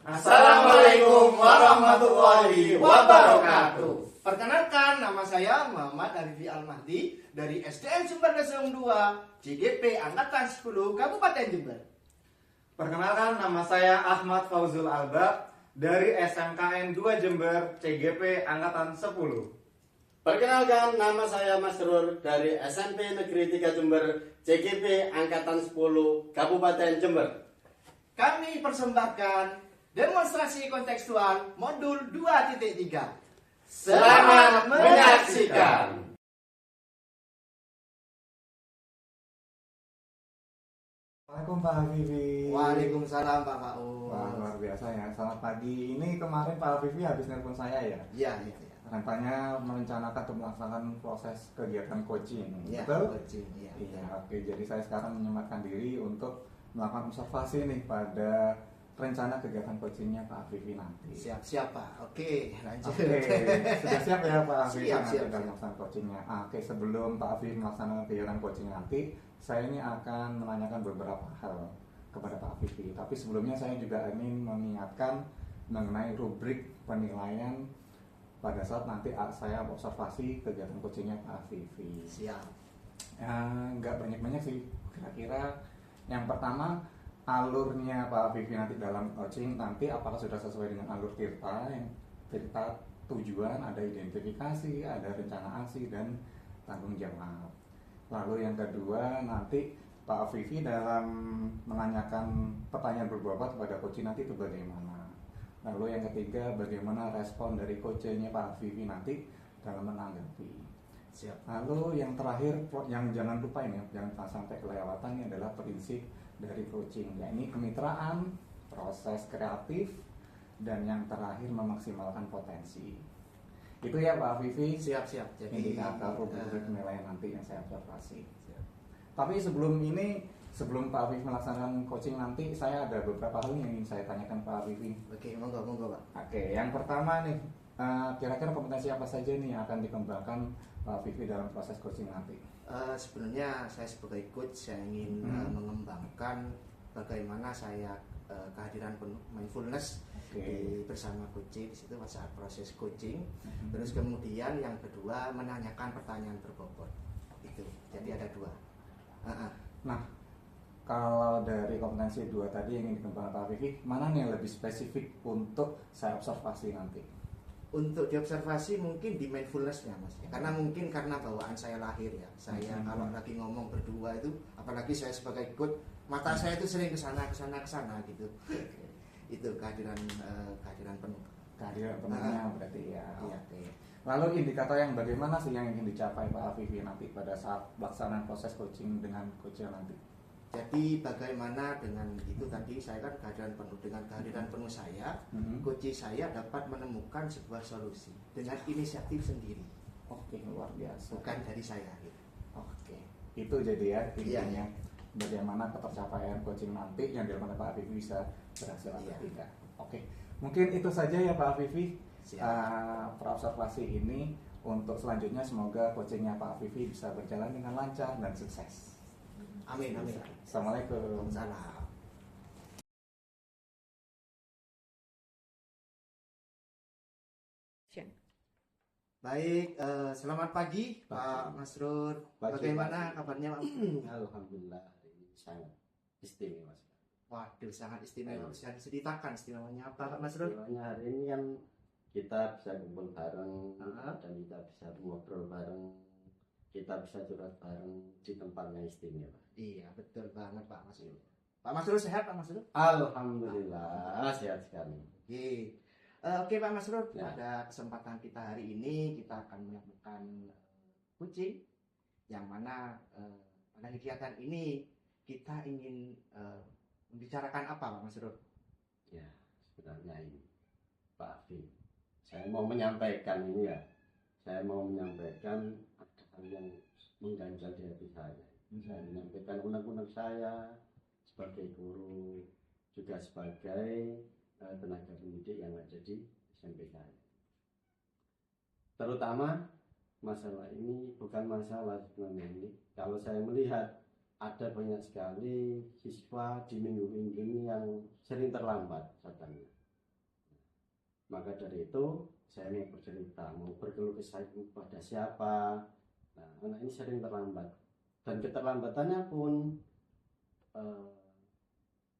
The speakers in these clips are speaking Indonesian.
Assalamualaikum warahmatullahi wabarakatuh. Perkenalkan, nama saya Muhammad Arifi Al-Mahdi dari SDN Sumber Daya 2 CGP Angkatan 10 Kabupaten Jember. Perkenalkan, nama saya Ahmad Fauzul Alba dari SMKN 2 Jember CGP Angkatan 10. Perkenalkan, nama saya Masrur dari SMP Negeri 3 Jember CGP Angkatan 10 Kabupaten Jember. Kami persembahkan demonstrasi kontekstual modul 2.3. Selamat menyaksikan. Assalamualaikum Pak Hafifi. Waalaikumsalam Pak Fauz. Wah, luar biasa ya. Selamat pagi. Ini kemarin Pak Hafifi habis nelpon saya ya. Iya. Rempahnya merencanakan untuk melaksanakan proses kegiatan coaching. Iya, Betul? coaching. Iya. Oke. Jadi saya sekarang menyematkan diri untuk melakukan observasi nih pada rencana kegiatan coachingnya Pak Hafifi nanti. Siap Pak. Oke, lanjut. Oke, sudah siap ya Pak Hafifi nanti Siap. dalam melaksanakan coachingnya. Oke, sebelum Pak Hafifi melaksanakan kegiatan coaching nanti, saya ini akan menanyakan beberapa hal kepada Pak Hafifi. Tapi sebelumnya saya juga ingin mengingatkan mengenai rubrik penilaian pada saat nanti saya observasi kegiatan coachingnya Pak Hafifi. Siap. Nggak banyak-banyak sih, kira-kira yang pertama, alurnya Pak Hafifi nanti dalam coaching nanti apakah sudah sesuai dengan alur Tirta, yang Tirta tujuan, ada identifikasi, ada rencana aksi, dan tanggung jawab. Lalu yang kedua, nanti Pak Hafifi dalam menanyakan pertanyaan berbobot kepada coaching nanti itu bagaimana. Lalu yang ketiga, bagaimana respon dari coachnya Pak Hafifi nanti dalam menanggapi. Siap. Lalu yang terakhir, yang jangan lupa ini, jangan sampai kelewatan, ini adalah prinsip dari coaching, yakni kemitraan, proses kreatif, dan yang terakhir memaksimalkan potensi. Itu ya Pak Hafifi. Siap. Jadi indikator rubrik penilaian nanti yang saya observasi. Tapi sebelum Pak Hafifi melaksanakan coaching nanti, saya ada beberapa hal yang ingin saya tanyakan Pak Hafifi. Oke, monggo Pak. Oke, yang pertama nih, kira-kira kompetensi apa saja nih yang akan dikembangkan Pak Hafifi dalam proses coaching nanti? Sebenarnya saya sebagai coach saya ingin mengembangkan bagaimana saya kehadiran penuh mindfulness bersama coaching di situ saat proses coaching. Terus kemudian yang kedua menanyakan pertanyaan berbobot. Itu. Jadi ada dua. Nah, kalau dari kompetensi dua tadi yang ingin dikembangkan Pak Hafifi, mana nih yang lebih spesifik untuk saya observasi nanti? Untuk diobservasi mungkin di mindfulness-nya Mas. Karena mungkin karena bawaan saya lahir ya. Saya kalau lagi ngomong berdua itu, apalagi saya sebagai coach, mata saya itu sering kesana gitu. Itu kehadiran penuh. Kehadiran penuhnya berarti ya. Iya. Oke. Lalu indikator yang bagaimana sih yang ingin dicapai Pak Hafifi nanti pada saat pelaksanaan proses coaching dengan coachnya nanti? Jadi bagaimana dengan itu tadi saya kan kehadiran penuh saya, coach saya dapat menemukan sebuah solusi dengan inisiatif sendiri. Oke, luar biasa. Bukan dari saya gitu. Oke. Itu jadi ya intinya bagaimana ketercapaian coaching nanti yang dilakukan Pak Hafifi bisa berhasil atau tidak. Oke. Mungkin itu saja ya Pak Hafifi. Observasi ini untuk selanjutnya semoga coachingnya Pak Hafifi bisa berjalan dengan lancar dan sukses. Amin. Assalamualaikum. Salam. Baik, selamat pagi Pak Masrur. Bagaimana kabarnya Pak? Alhamdulillah, ini sangat istimewa. Waduh, sangat istimewa. Bisa diceritakan istimewanya apa Pak Masrur? Istimewanya hari ini kan kita bisa kumpul bareng dan kita bisa ngobrol bareng, kita bisa curhat bareng di tempatnya istimewa. Iya, betul banget Pak Masrur. Pak Masrur sehat Pak Masrur? Alhamdulillah sehat sekali. Oke Pak Masrur, pada kesempatan kita hari ini kita akan melakukan coaching yang mana pada kegiatan ini kita ingin membicarakan apa Pak Masrur? Ya, sebenarnya ini Pak Afif, saya mau menyampaikan ini ya. Saya mau menyampaikan ada hal yang mengganjal di hati saya. Saya menyampaikan unek-unek saya sebagai guru, juga sebagai tenaga pendidik yang ada di SMP saya. Terutama masalah ini bukan masalah sebenarnya ini. Kalau saya melihat ada banyak sekali siswa di minggu-minggu ini yang sering terlambat datangnya. Maka dari itu saya mau bercerita, mau berkeluh kesah kepada siapa. Nah, anak ini sering terlambat dan keterlambatannya pun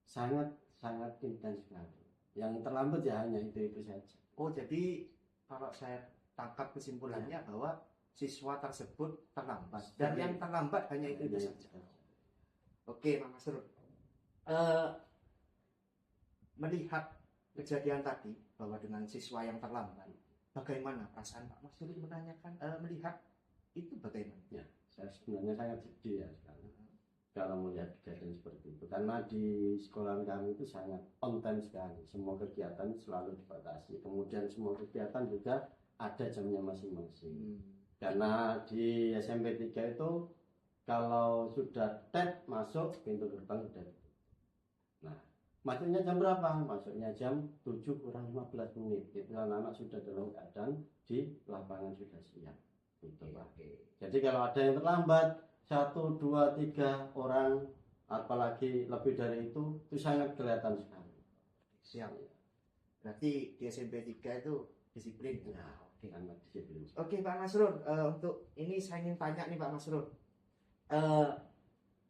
sangat sangat intens sekali. Yang terlambat ya hanya itu saja. Oh, jadi kalau saya tangkap kesimpulannya bahwa siswa tersebut terlambat dan yang terlambat hanya itu saja. Oke, Pak Masrur. Melihat kejadian tadi bahwa dengan siswa yang terlambat, bagaimana perasaan Pak Masrur menanyakan melihat itu bagaimana? Ya, saya sebenarnya sangat sedih ya sekarang kalau melihat kejadian seperti itu, karena di sekolah kami itu sangat on time sekali, semua kegiatan selalu dibatasi, kemudian semua kegiatan juga ada jamnya masing-masing. Karena di SMP 3 itu kalau sudah tet masuk pintu gerbang sudah. Nah, masuknya jam berapa? Masuknya jam 7 kurang 15 menit. Itu anak-anak sudah dalam keadaan di lapangan sudah siap. Gitu, Pak. Jadi kalau ada yang terlambat 1, 2, 3 orang, apalagi lebih dari itu sangat kelihatan sekali. Siap. Berarti di SMP 3 itu disiplin. Nah, sangat disiplin. Oke, Pak Masrur, untuk ini saya ingin tanya nih Pak Masrur.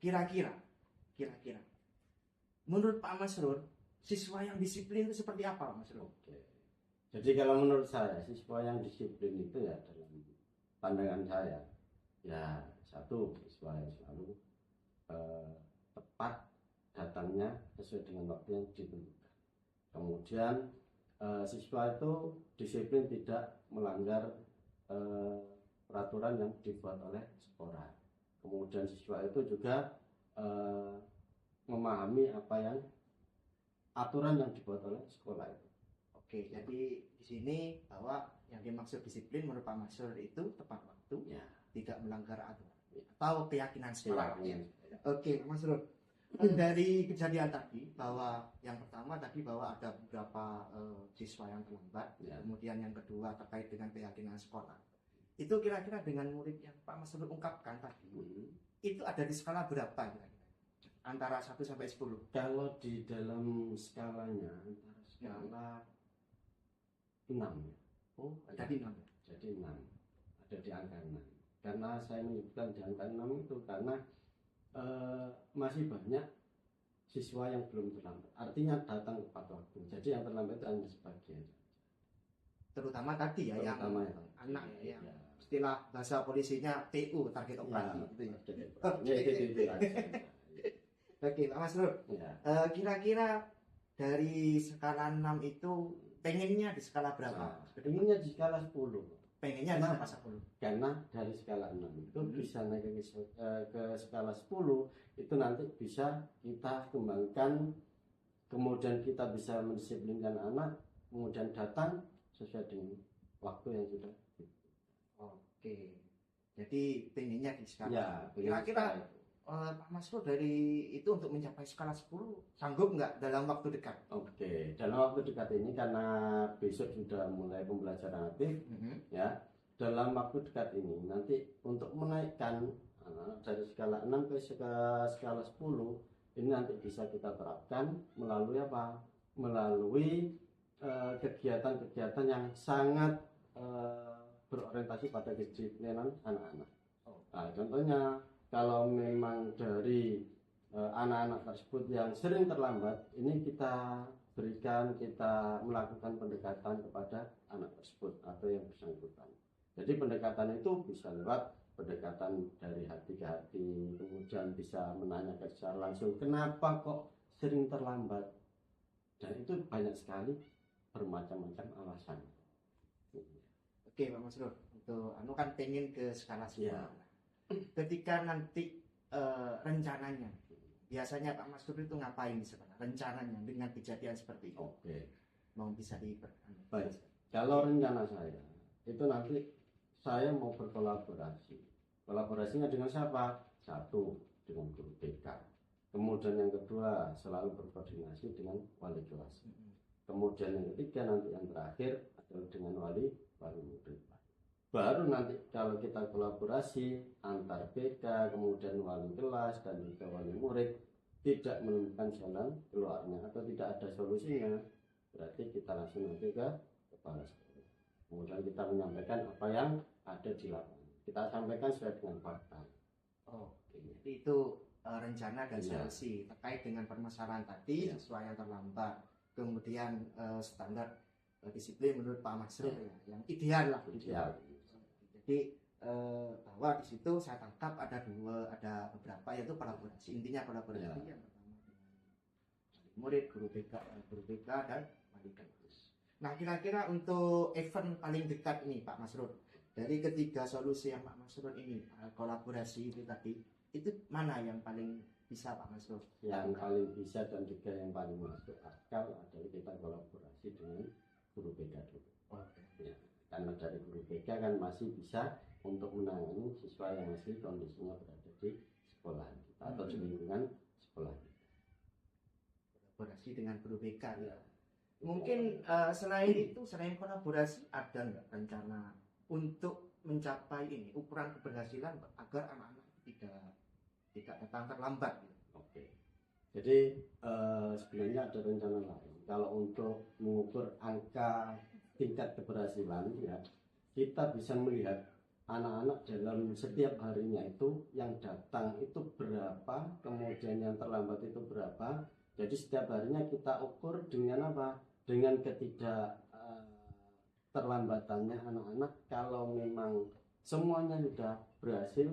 Kira-kira menurut Pak Masrur, siswa yang disiplin itu seperti apa, Pak Masrur? Oke. Jadi kalau menurut saya, siswa yang disiplin itu ya dalam pandangan saya, ya satu, siswa yang selalu tepat datangnya sesuai dengan waktu yang ditentukan. Kemudian siswa itu disiplin tidak melanggar peraturan yang dibuat oleh sekolah. Kemudian siswa itu juga memahami apa yang aturan yang dibuat oleh sekolah itu. Oke, jadi di sini bahwa yang dimaksud disiplin menurut Pak Masrur itu tepat waktu, Ya, tidak melanggar aturan atau keyakinan sekolah. ya. Oke, Pak Masrur. Dari kejadian tadi bahwa yang pertama tadi bahwa ada beberapa siswa yang terlambat, Ya. kemudian yang kedua terkait dengan keyakinan sekolah. Itu kira-kira dengan murid yang Pak Masrur ungkapkan tadi, itu ada di skala berapa kira-kira? Antara 1 sampai 10. Kalau di dalam skalanya antara skala 6 ya. Oh, ada di 6. Jadi 6. Ada di angka 6. Karena saya menyebutkan di angka 6 itu karena masih banyak siswa yang belum terlambat. Artinya datang tepat waktu. Jadi yang terlambat itu hanya sebagian. Terutama tadi ya Terutama yang ya. anak ya. Ya. Istilah bahasa polisinya TU, target operasi Ya, gitu ya. ya, itu aja. Oke, Pak Masrur. Ya. Kira-kira dari skala 6 itu pengennya di skala berapa? Inginnya di skala 10. Pengennya di skala 10. Karena dari skala 6 itu bisa naik ke skala 10, itu nanti bisa kita kembangkan, kemudian kita bisa mendisiplinkan anak, kemudian datang sesuai dengan waktu yang sudah. Oke. Jadi pengennya di skala. Ya, Kira-kira Pak Masrur dari itu untuk mencapai skala 10 sanggup nggak dalam waktu dekat? Oke, dalam waktu dekat ini karena besok sudah mulai pembelajaran aktif, ya, dalam waktu dekat ini nanti untuk menaikkan dari skala 6 ke skala 10 ini nanti bisa kita terapkan melalui apa? Melalui kegiatan-kegiatan yang sangat berorientasi pada kedisiplinan anak-anak. Nah, contohnya kalau memang dari anak-anak tersebut yang sering terlambat, ini kita berikan, kita melakukan pendekatan kepada anak tersebut atau yang bersangkutan. Jadi pendekatan itu bisa lewat pendekatan dari hati ke hati, kemudian bisa menanyakan secara langsung, kenapa kok sering terlambat? Dan itu banyak sekali bermacam-macam alasan. Oke, Pak Masrur. Untuk kan pengen ke skala 10. Ya. Ketika nanti rencananya biasanya Pak Masrur itu ngapain di sekolah rencananya dengan kejadian seperti itu? Oke. Mau bisa diperhatikan. Baik. Kalau rencana saya itu nanti saya mau berkolaborasi. Kolaborasinya dengan siapa? Satu, dengan guru TK. Kemudian yang kedua selalu berkoordinasi dengan wali kelas. Kemudian yang ketiga nanti yang terakhir adalah dengan wali murid. Baru nanti kalau kita kolaborasi antar BK, kemudian wali kelas dan juga wali murid tidak menemukan jalan keluarnya atau tidak ada solusinya, berarti kita langsung nanti ke kepala sekolah. Kemudian kita menyampaikan apa yang ada di lapangan. Kita sampaikan sesuai dengan fakta. Oke, jadi itu rencana dan Iya. solusi terkait dengan permasalahan tadi, Iya. sesuai yang terlambat, kemudian standar disiplin menurut Pak Masrur Iya. ya, yang ideal lah gitu. Ideal. Jadi bahwa di situ saya tangkap ada beberapa, yaitu kolaborasi, intinya kolaborasi Iya. yang pertama dengan murid, guru BK dan wali kelas. Nah, kira-kira untuk event paling dekat ini Pak Masrur, dari ketiga solusi yang Pak Masrur ini kolaborasi itu tadi, itu mana yang paling bisa Pak Masrur? Yang paling bisa dan juga yang paling masuk akal adalah kita kolaborasi dengan guru BK dulu. Ya, karena dari guru BK kan masih bisa untuk menangani siswa yang masih kondisinya berada di sekolah kita atau di lingkungan sekolah kita. Kolaborasi dengan guru BK ya. Mungkin selain itu, selain kolaborasi, ada nggak rencana untuk mencapai ini ukuran keberhasilan agar anak-anak tidak datang terlambat gitu? Oke. Jadi sebenarnya ada rencana lain. Kalau untuk mengukur angka tingkat keberhasilan ya, kita bisa melihat anak-anak dalam setiap harinya itu yang datang itu berapa, kemudian yang terlambat itu berapa. Jadi setiap harinya kita ukur dengan apa? Dengan ketidak terlambatannya anak-anak. Kalau memang semuanya sudah berhasil,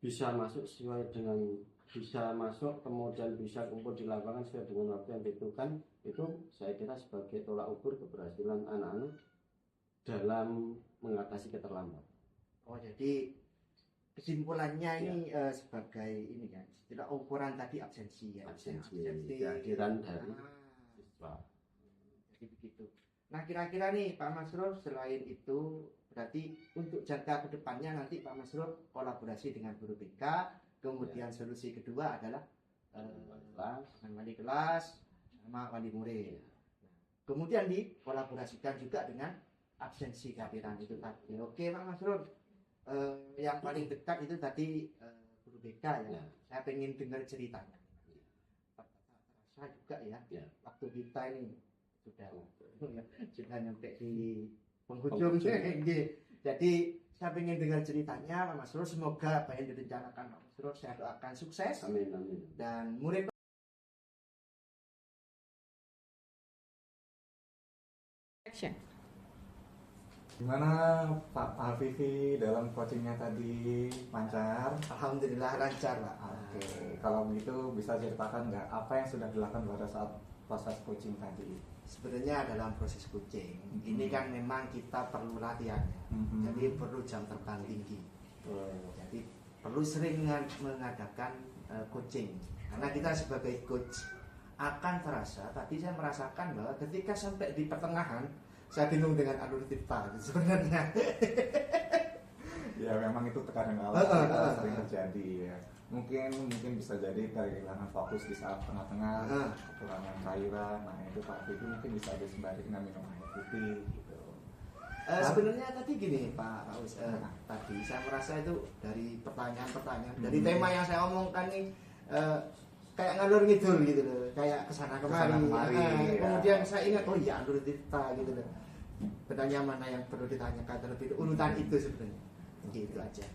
bisa masuk sesuai dengan bisa masuk, kemudian bisa kumpul di lapangan sesuai dengan waktu yang ditentukan, itu saya kira sebagai tolak ukur keberhasilan anak-anak dalam mengatasi keterlambatan. Oh, jadi kesimpulannya ini sebagai ini kan, istilah ukuran tadi absensi ya. Absensi, kehadiran dari siswa. Jadi begitu. Nah, kira-kira nih Pak Masrur, selain itu berarti untuk jangka kedepannya nanti Pak Masrur kolaborasi dengan guru BK, kemudian solusi kedua adalah dengan wali kelas sama wali murid. Nah, kemudian dikolaborasikan juga dengan absensi kehadiran itu tadi. Oke Pak Masrur, yang paling dekat itu tadi guru BK ya. Saya pengen dengar ceritanya. Terasa juga ya, waktu kita ini sudah nyampe di penghujung. Jadi saya ingin dengar ceritanya Pak Masrur. Semoga apa yang direncanakan Pak Masrur, saya doakan sukses. Amin, amin. Dan murid Gimana Pak Alfifi dalam coachingnya tadi, lancar? alhamdulillah lancar Pak. Oke, kalau begitu bisa ceritakan nggak apa yang sudah dilakukan pada saat proses coaching tadi? Sebenarnya dalam proses coaching ini kan memang kita perlu latihan ya. Jadi perlu jam terbang tinggi. Jadi perlu sering mengadakan coaching. Karena kita sebagai coach akan terasa, tadi saya merasakan bahwa ketika sampai di pertengahan saya bingung dengan alur tirta sebenarnya. Ya memang itu tekanan awal sering terjadi ya. Mungkin bisa jadi dari kehilangan fokus di saat tengah-tengah, kekurangan cairan. Nah itu Pak Alfifi mungkin bisa sembari dengan minum air putih gitu. Sebenarnya tadi gini Pak Aus, tadi saya merasa itu dari pertanyaan-pertanyaan, dari tema yang saya omongkan nih kayak ngalur ngidul gitu loh, kayak kesana kemari. Kemudian saya ingat, oh iya alur tirta gitu loh. Pertanyaan mana yang perlu ditanyakan terlebih dahulu, urutan itu sebenarnya. Gitu aja.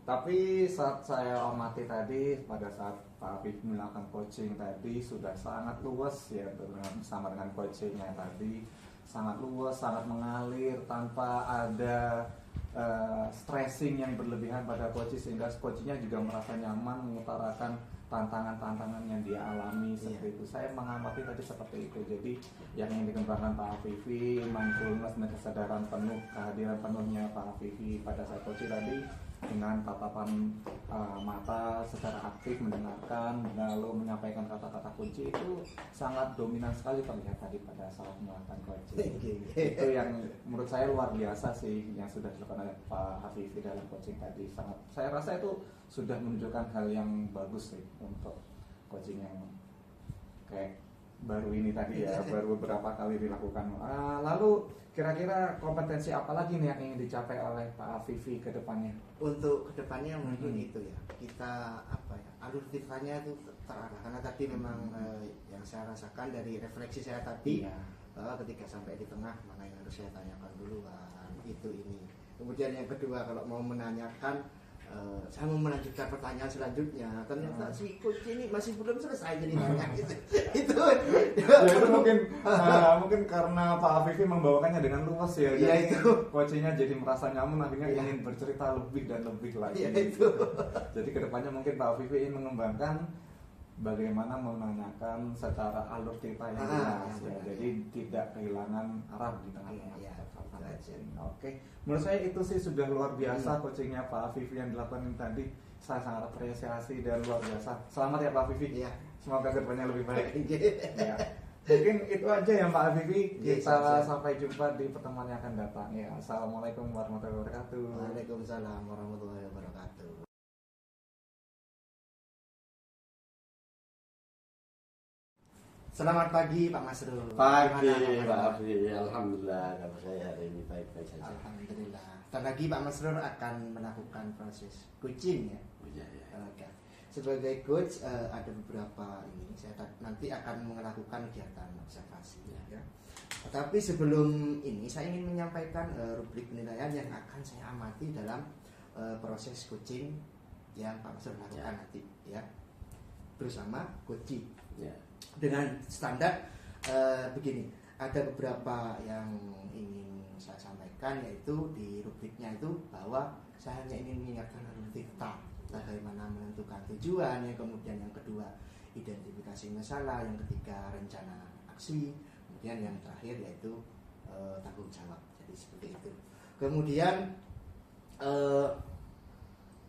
Tapi saat saya amati tadi, pada saat Pak Afif melakukan coaching tadi sudah sangat luas ya, bersama dengan coachingnya tadi sangat luas, sangat mengalir tanpa ada stressing yang berlebihan pada coach, sehingga coachnya juga merasa nyaman mengutarakan tantangan-tantangan yang dia alami seperti itu. Saya mengamati tadi seperti itu. Jadi yang ingin dikembangkan Pak Afifi, mindfulness dan kesadaran penuh, kehadiran penuhnya Pak Afifi pada saat coaching tadi dengan tatapan mata secara aktif mendengarkan lalu menyampaikan kata-kata kunci itu sangat dominan sekali terlihat tadi pada saat melakukan coaching. Itu yang menurut saya luar biasa sih yang sudah dilakukan oleh Pak Afifi dalam coaching tadi. Sangat, saya rasa itu sudah menunjukkan hal yang bagus sih untuk coaching yang kayak baru ini tadi ya, baru beberapa kali dilakukan. Lalu kira-kira kompetensi apa lagi nih yang ingin dicapai oleh Pak Afifi ke depannya? Untuk kedepannya mungkin itu ya, kita apa ya, alur tirtanya itu terarah, karena tadi memang yang saya rasakan dari refleksi saya tadi ketika sampai di tengah mana yang harus saya tanyakan duluan, itu ini. Kemudian yang kedua, kalau mau menanyakan, saya mau melanjutkan pertanyaan selanjutnya, ternyata si coach ini masih belum selesai jadi nanya gitu. itu Ya, itu mungkin karena Pak Afifi membawakannya dengan luas ya, Iya, jadi itu. coachnya jadi merasa nyaman, akhirnya Iya. ingin bercerita lebih dan lebih lagi. Ya itu. Jadi kedepannya mungkin Pak Afifi ingin mengembangkan bagaimana menanyakan secara alur cerita yang jelas ya, benar. jadi tidak kehilangan arah di tengah-tengah. Iya, Oke, menurut saya itu sih sudah luar biasa coachingnya Pak Afifi yang dilakukan tadi. Saya sangat apresiasi dan luar biasa. Selamat ya Pak Afifi. Iya. Semoga kedepannya lebih baik. Iya. Ya. Mungkin itu aja ya Pak Afifi. Yes, Kita siap. sampai jumpa di pertemuan yang akan datang. Ya, assalamualaikum warahmatullahi wabarakatuh. Waalaikumsalam warahmatullahi wabarakatuh. Selamat pagi Pak Masrul. Pagi Gimana Pak kabarnya? Afri, alhamdulillah kabar saya hari ini baik-baik saja. Alhamdulillah. Dan lagi Pak Masrul akan melakukan proses coaching ya. Oh, iya, iya. Oke. Sebagai coach ada beberapa ini saya nanti akan melakukan kegiatan observasi ya. Tetapi sebelum ini saya ingin menyampaikan rubrik penilaian yang akan saya amati dalam proses coaching yang Pak Masrul lakukan nanti ya bersama coaching. Ya. Dengan standar begini, ada beberapa yang ingin saya sampaikan, yaitu di rubriknya itu bahwa saya hanya ingin mengingatkan alur cerita, bagaimana menentukan tujuan, yang kemudian yang kedua identifikasi masalah, yang ketiga rencana aksi, kemudian yang terakhir yaitu tanggung jawab. Jadi seperti itu. Kemudian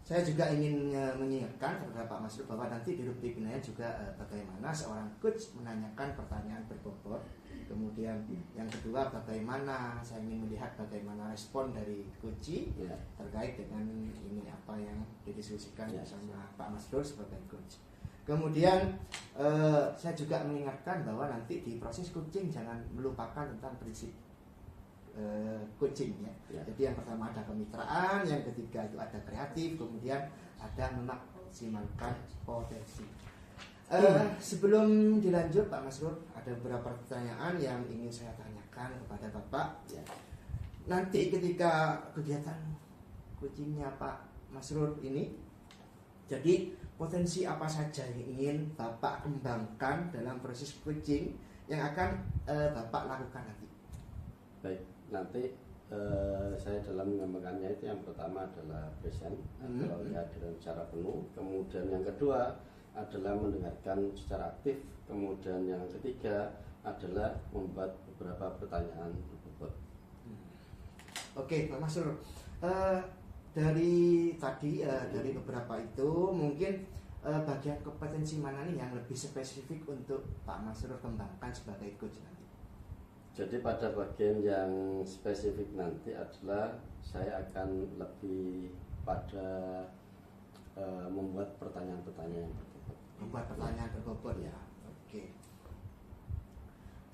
saya juga ingin mengingatkan kepada Pak Masrul bahwa nanti di rubrik penilaian juga bagaimana seorang coach menanyakan pertanyaan berbobot. Kemudian yang kedua bagaimana saya ingin melihat bagaimana respon dari coach Ya. terkait dengan ini apa yang didiskusikan Ya. bersama Pak Masrul sebagai coach. Kemudian saya juga mengingatkan bahwa nanti di proses coaching jangan melupakan tentang prinsip coaching ya. Ya. Jadi yang pertama ada kemitraan, yang ketiga itu ada kreatif, kemudian ada memaksimalkan potensi. Sebelum dilanjut Pak Masrul, ada beberapa pertanyaan yang ingin saya tanyakan kepada Bapak. Ya. Nanti ketika kegiatan coachingnya Pak Masrul ini, jadi potensi apa saja yang ingin Bapak kembangkan dalam proses coaching yang akan Bapak lakukan nanti? Baik, nanti saya dalam mengembangkannya itu yang pertama adalah present atau kehadiran secara penuh, kemudian yang kedua adalah mendengarkan secara aktif, kemudian yang ketiga adalah membuat beberapa pertanyaan berbobot. Oke, Pak Masrul, dari tadi dari beberapa itu mungkin bagian kompetensi mana nih yang lebih spesifik untuk Pak Masrul kembangkan sebagai coach nanti? Jadi pada bagian yang spesifik nanti adalah saya akan lebih pada membuat pertanyaan-pertanyaan yang berbobot. Membuat pertanyaan berbobot ya. Oke.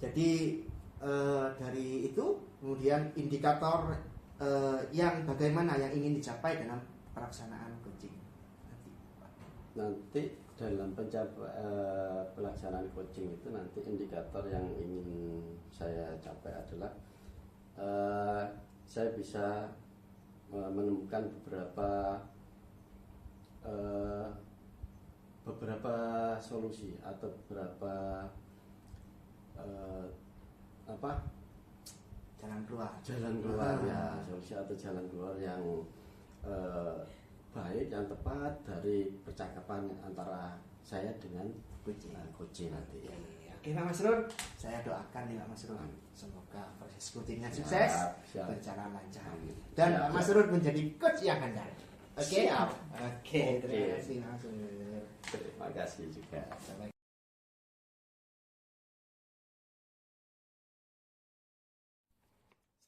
Jadi dari itu kemudian indikator yang bagaimana yang ingin dicapai dalam pelaksanaan coaching nanti. Nanti dalam pelaksanaan coaching itu nanti indikator yang ingin saya capai adalah saya bisa menemukan beberapa solusi atau beberapa jalan keluar ya, solusi atau jalan keluar yang baik, yang tepat dari percakapan antara saya dengan coaching nanti. Oke Pak Masrul, saya doakan nih Pak Masrul, semoga proses coachingnya sukses, Siap. berjalan lancar, Amin. dan Siap, Pak siap. Masrul menjadi coach yang handal. Oke, Siap. Oke, terima Oke. kasih Pak Masrul. Terima kasih juga.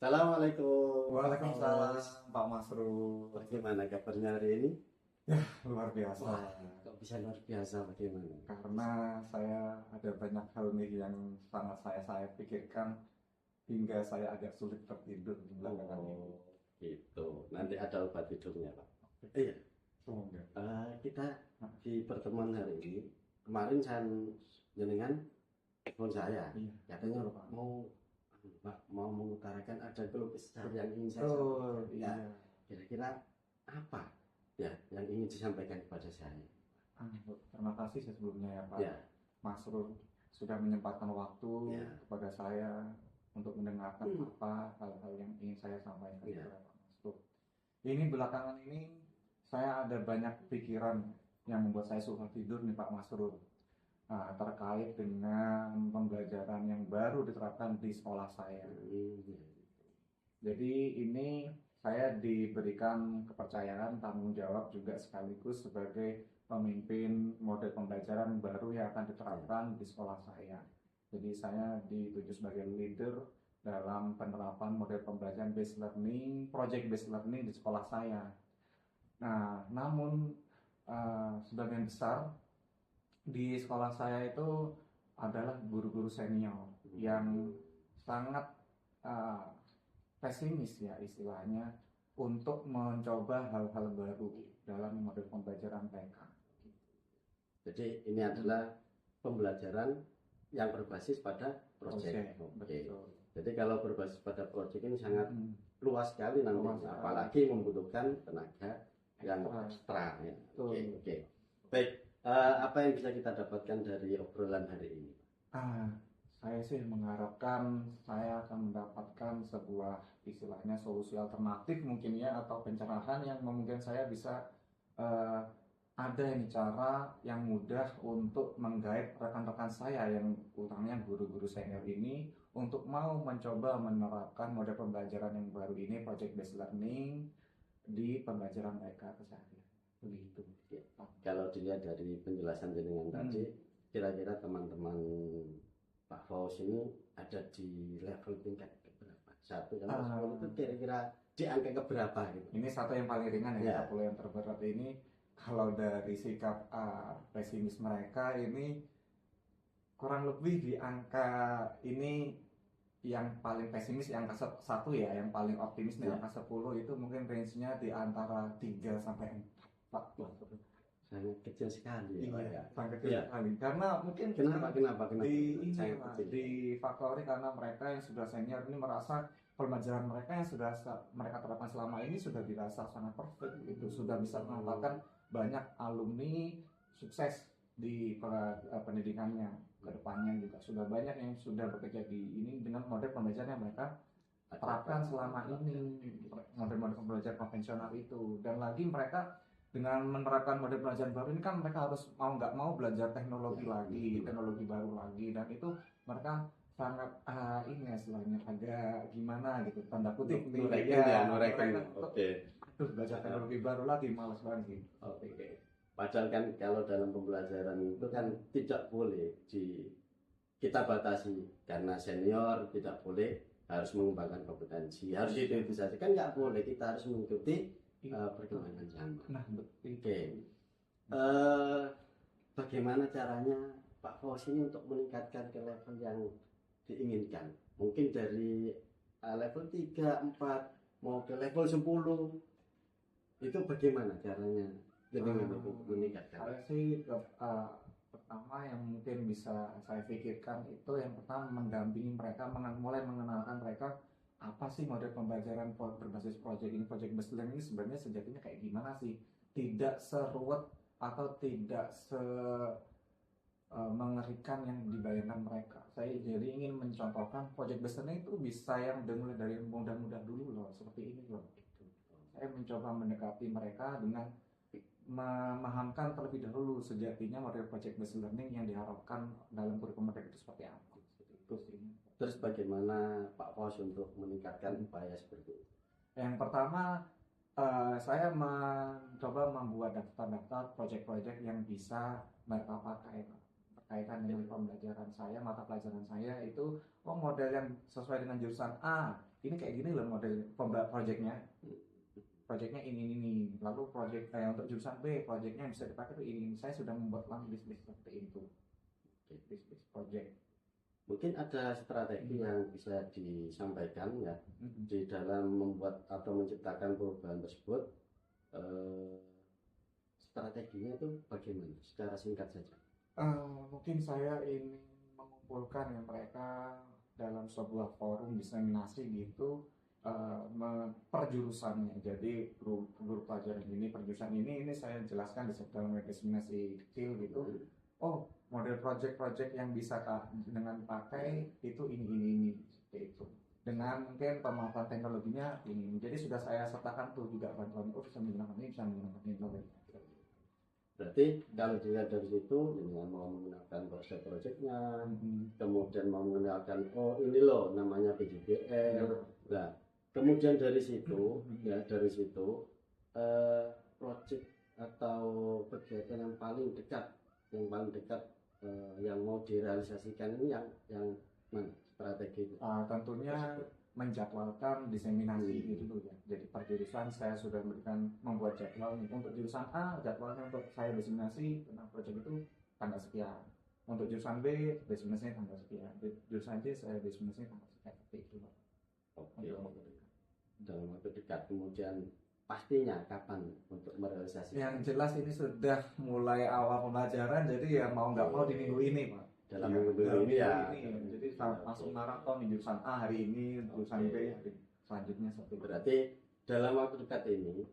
Assalamualaikum. Waalaikumsalam Pak Masrul. Bagaimana kabarnya hari ini? Luar biasa. Wah, kok bisa luar biasa bagaimana? Karena saya ada banyak hal nih yang sangat saya pikirkan hingga saya agak sulit tertidur belakangan ini. Oh, gitu. Nanti ada obat tidurnya, Pak. Iya. Semoga. Kita di pertemuan hari ini kemarin saya jenengan telepon saya, Iya. katanya mau Pak mau mengutarakan ada keluh kesah yang ingin saya Oh, sampaikan. iya. Ya, kira-kira apa ya yang ingin disampaikan kepada saya? Terima kasih sebelumnya ya Pak Ya, Masrur sudah menyempatkan waktu Ya. kepada saya untuk mendengarkan apa hal-hal yang ingin saya sampaikan Ya. kepada Pak Masrur. Ini belakangan ini saya ada banyak pikiran yang membuat saya susah tidur nih Pak Masrur. Nah, terkait dengan pembelajaran yang baru diterapkan di sekolah saya. Jadi ini saya diberikan kepercayaan, tanggung jawab juga sekaligus sebagai pemimpin model pembelajaran baru yang akan diterapkan di sekolah saya. Jadi saya dituju sebagai leader dalam penerapan model pembelajaran based learning, project based learning di sekolah saya. Nah, namun sebagian besar di sekolah saya itu adalah guru-guru senior yang sangat pesimis ya istilahnya untuk mencoba hal-hal baru dalam model pembelajaran mereka. Jadi ini adalah pembelajaran yang berbasis pada proyek. Oke. Betul. Jadi kalau berbasis pada proyek ini sangat Mm. luas sekali Luas nantinya, sekali. apalagi membutuhkan tenaga yang ekstra ya. Betul. Oke. Baik, apa yang bisa kita dapatkan dari obrolan hari ini? Saya sih mengharapkan saya akan mendapatkan sebuah istilahnya solusi alternatif mungkin ya atau pencerahan yang mungkin saya bisa ada ini cara yang mudah untuk menggait rekan-rekan saya yang utamanya guru-guru senior ini untuk mau mencoba menerapkan model pembelajaran yang baru ini project based learning di pembelajaran mereka keseharian. Begitu. Ya. Kalau dilihat dari penjelasan jenengan tadi, kira-kira teman-teman Pak Faus ini ada di level tingkat keberapa? 1 sampai 10 itu kira-kira di angka keberapa gitu? Ini satu yang paling ringan Ya. ya, kalau yang terberat ini kalau dari sikap pesimis mereka ini kurang lebih di angka ini yang paling pesimis yang angka 1 ya, yang paling optimis di Ya. angka 10 itu mungkin range-nya di antara 3 sampai 4. Sangat kecil sekali ya, Pak, ya. Sangat kecil Iya. sekali. Karena mungkin Kenapa? di ini Sangat Pak, kecil. difaktori karena mereka yang sudah senior ini merasa pembelajaran mereka yang sudah mereka terapkan selama ini sudah dirasa sangat perfect itu sudah bisa mengantarkan banyak alumni sukses di pendidikannya ke depannya juga sudah banyak yang sudah bekerja di ini dengan model pembelajaran yang mereka terapkan selama ini model-model pembelajaran konvensional itu dan lagi mereka dengan menerapkan model pembelajaran baru ini kan mereka harus mau nggak mau belajar teknologi lagi, teknologi baru lagi dan itu mereka sangat ini ya istilahnya agak gimana gitu tanda kutip Nureken. Oke. Aduh, belajar teknologi baru lagi malas banget gitu. Oke. Padahal kan kalau dalam pembelajaran itu kan tidak boleh kita batasi karena senior tidak boleh harus mengembangkan kompetensi harus itu saja kan nggak boleh kita harus mengikuti perkembangan zaman. Nah, betul. Oke. Bagaimana caranya Pak Faus ini untuk meningkatkan ke level yang diinginkan? Mungkin dari level 3, 4 mau ke level 10. Itu bagaimana caranya dengan meningkatkan? Saya sih pertama yang mungkin bisa saya pikirkan itu yang pertama mendampingi mereka mulai mengenalkan mereka apa sih model pembelajaran berbasis project ini, project based learning ini sebenarnya sejatinya kayak gimana sih? Tidak seruwet atau tidak mengerikan yang dibayangkan mereka. Saya jadi ingin mencontohkan project based learning itu bisa yang mulai dari mudah-mudah dulu loh, seperti ini loh. Gitu. Saya mencoba mendekati mereka dengan memahamkan terlebih dahulu sejatinya model project based learning yang diharapkan dalam kurikulum mereka itu seperti apa. Itu sih. Terus bagaimana Pak Faus untuk meningkatkan upaya seperti itu? Yang pertama, saya mencoba membuat daftar-daftar proyek-proyek yang bisa mereka pakai berkaitan dengan pembelajaran saya, mata pelajaran saya itu, model yang sesuai dengan jurusan A, ini kayak gini loh model proyeknya. Proyeknya ini. Lalu proyek untuk jurusan B, proyeknya yang bisa dipakai itu ini. Saya sudah membuat list seperti itu. List proyek. Mungkin ada strategi yang bisa disampaikan ya di dalam membuat atau menciptakan perubahan tersebut. Strateginya itu bagaimana? Secara singkat saja. Mungkin saya ingin mengumpulkan yang mereka dalam sebuah forum diseminasi gitu perjurusannya. Jadi guru pelajaran ini, perjurusan ini saya jelaskan di dalam diseminasi kecil gitu. Oh, model project-project yang bisa dengan pakai itu ini seperti itu. Dengan mungkin pemanfaatan teknologinya ini. Jadi sudah saya sertakan tuh juga bantuan bisa menggunakan ini. Berarti kalau dilihat dari situ dengan mau menggunakan project-projectnya, kemudian mau mengenalkan ini loh namanya PJBL. Nah, kemudian dari situ project atau kegiatan yang paling dekat yang mau direalisasikan ini yang mana strategi itu? Tentunya menjadwalkan diseminasi gitu ya. Jadi per jurusan saya sudah membuat jadwal untuk jurusan A, jadwalnya untuk saya diseminasi tentang proyek itu tanggal sekian. Untuk jurusan B, diseminasinya tanggal sekian. Jurusan C saya diseminasinya tanggal sekian seperti itu. Oke. Dalam waktu dekat. Kemudian pastinya kapan untuk merealisasikan? Yang jelas ini sudah mulai awal pembelajaran, jadi ya mau nggak mau di minggu ini, Pak. Dalam minggu ini ya. Jadi langsung maraton di jurusan A hari ini, jurusan B hari selanjutnya seperti itu. Berarti dalam waktu dekat ini,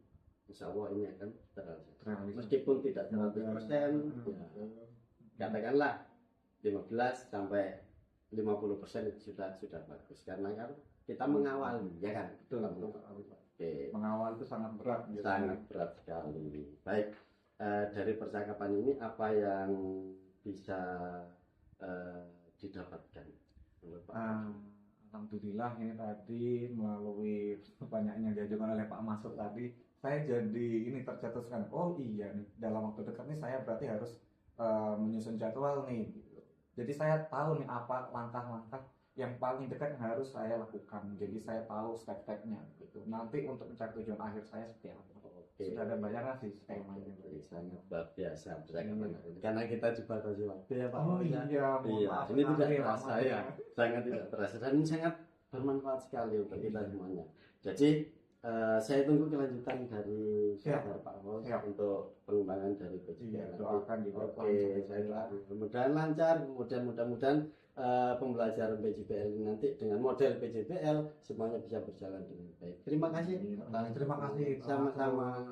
insya Allah ini akan terrealisasi. Meskipun tidak 100%, katakanlah 15 sampai 50% sudah bagus. Karena kan kita mengawal, ya kan? Betul. Oke. Mengawal itu sangat berat. Sangat berat sekali. Baik, dari percakapan ini apa yang bisa didapatkan? Alhamdulillah ini tadi melalui pertanyaan yang diajukan oleh Pak Masud tadi, saya jadi ini tercetuskan. Oh iya nih, dalam waktu dekat nih saya berarti harus menyusun jadwal nih. Gitu. Jadi saya tahu nih apa langkah-langkah yang paling dekat yang harus saya lakukan. Jadi saya tahu step-stepnya gitu. Nanti untuk mencari tujuan akhir saya seperti apa. Sudah ada bayangan sih skemanya. Sangat luar biasa karena kita dibatasi waktu ya Pak. Oh iya, ini tidak terasa ya, sangat tidak terasa dan ini sangat bermanfaat sekali untuk kita semuanya. Jadi saya tunggu kelanjutan dari Pak Bos untuk pengembangan dari PJBL. Doakan juga. Oke, mudah-mudahan lancar, mudah-mudahan pembelajaran PJBL nanti dengan model PJBL semuanya bisa berjalan dengan baik. Terima kasih. Terima kasih. Sama-sama.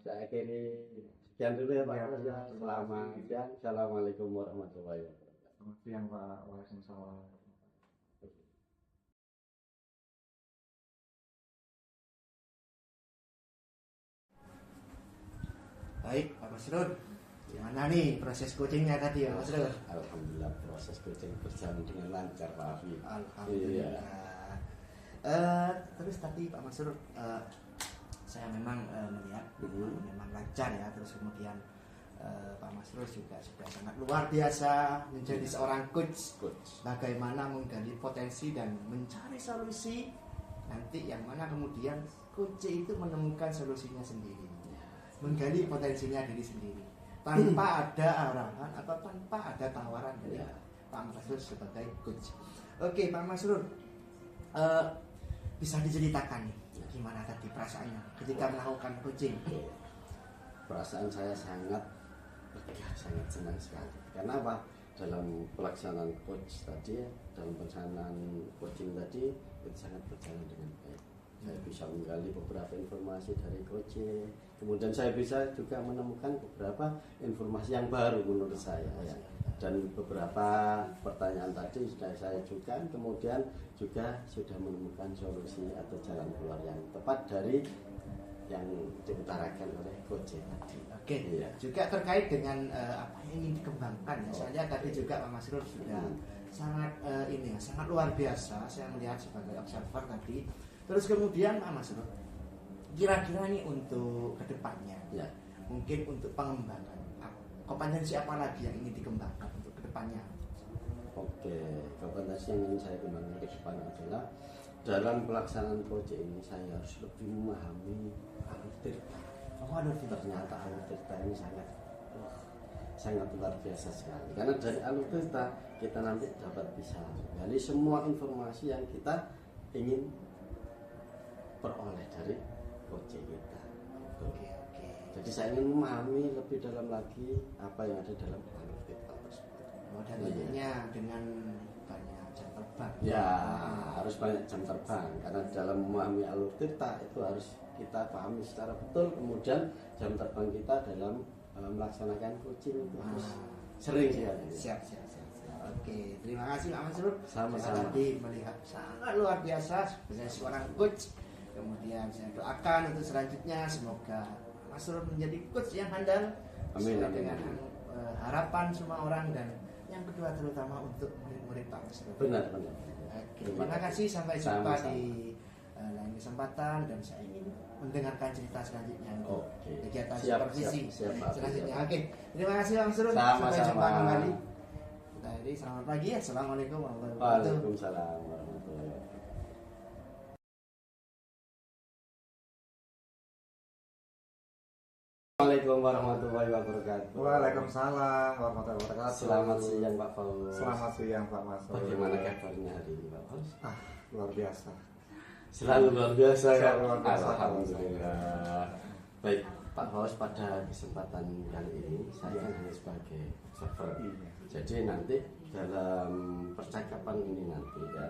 Saya akhiri sekian dulu ya Pak. Selamat siang. Assalamualaikum warahmatullahi wabarakatuh. Selamat siang Pak. Waalaikumsalam. Baik, Pak Masrur. Gimana nih proses coachingnya tadi ya Mas Masrur? Alhamdulillah proses coaching berjalan dengan lancar Pak Afif. Alhamdulillah. Terus tadi Pak Masrur, saya memang melihat memang lancar ya. Terus kemudian Pak Masrur juga sudah sangat luar biasa menjadi seorang coach. Bagaimana menggali potensi dan mencari solusi nanti yang mana kemudian coach itu menemukan solusinya sendiri, menggali potensinya diri sendiri tanpa ada arahan atau tanpa ada tawaran dari Pak Masrur sebagai coach. Oke Pak Masrur, bisa diceritakan nih gimana tadi perasaannya ketika melakukan coaching? Perasaan saya sangat senang sekali. Karena apa? Dalam pelaksanaan coach tadi, dalam pelaksanaan coaching tadi itu sangat berjalan dengan baik. Saya bisa menggali beberapa informasi dari coaching, kemudian saya bisa juga menemukan beberapa informasi yang baru menurut saya ya. Dan beberapa pertanyaan tadi sudah saya ajukan, kemudian juga sudah menemukan solusi atau jalan keluar yang tepat dari yang diutarakan oleh coach tadi. Oke, ya. Juga terkait dengan apa yang ingin dikembangkan ya. Saya lihat tadi juga Pak Masrur sudah sangat sangat luar biasa. Saya melihat sebagai observer tadi. Terus kemudian Pak Masrur, kira-kira nih untuk kedepannya, mungkin untuk pengembangan kompetensi apa lagi yang ingin dikembangkan untuk kedepannya? Oke, kompetensi yang ingin saya kembangkan ke depan adalah dalam pelaksanaan proyek ini saya harus lebih memahami alur tirta. Ternyata alur tirta ini sangat luar biasa sekali. Karena dari alur tirta kita nanti dapat bisa menggali semua informasi yang kita ingin peroleh dari proyek kita. Oke. Jadi saya ingin memahami lebih dalam lagi apa yang ada dalam alur tirta tersebut. Dan tentunya dengan banyak jam terbang terbang. Ya, harus banyak jam terbang karena dalam memahami alur tirta itu harus kita pahami secara betul. Kemudian jam terbang kita dalam melaksanakan coaching itu harus sering sekali. Siap. Oke, terima kasih Pak Masrur. Sama-sama. Saya tadi melihat sangat luar biasa sebagai seorang coach. Kemudian saya doakan untuk selanjutnya semoga Masrur menjadi coach yang handal. Amin, sesuai amin, dengan amin. harapan semua orang, dan yang kedua terutama untuk murid-murid Pak Masrur. Benar. Oke, terima kasih, sampai jumpa Sama-sama. di lain kesempatan, dan saya ingin mendengarkan cerita selanjutnya untuk Oke. kegiatan Siap, supervisi siap, Pak. selanjutnya. Siap. Oke, terima kasih Bang Masrur. Sama-sama. Sampai jumpa kembali. Jadi selamat pagi, assalamualaikum warahmatullahi wabarakatuh. Waalaikumsalam warahmatullahi wabarakatuh. Assalamualaikum warahmatullahi wabarakatuh. Waalaikumsalam warahmatullahi wabarakatuh. Selamat siang Pak Fauz. Selamat siang Pak Masrur. Bagaimana kabarnya hari ini Pak Fauz? Luar biasa. Selalu luar biasa ya. Selalu luar biasa. Alhamdulillah. Baik Pak Fauz, pada kesempatan kali ini saya kan hanya sebagai observer. Jadi nanti dalam percakapan ini nanti ya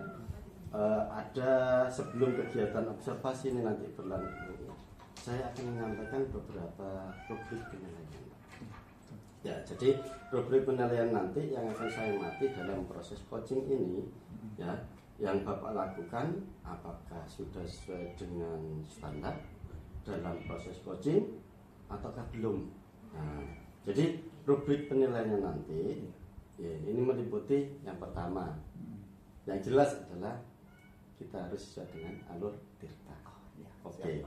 ada sebelum kegiatan observasi ini nanti berlangsung, saya akan menyampaikan beberapa rubrik penilaian. Ya, jadi rubrik penilaian nanti yang akan saya amati dalam proses coaching ini, ya, yang Bapak lakukan apakah sudah sesuai dengan standar dalam proses coaching ataukah belum. Nah, jadi rubrik penilaiannya nanti, ya, ini meliputi yang pertama, yang jelas adalah kita harus sesuai dengan alur tirta. Oke.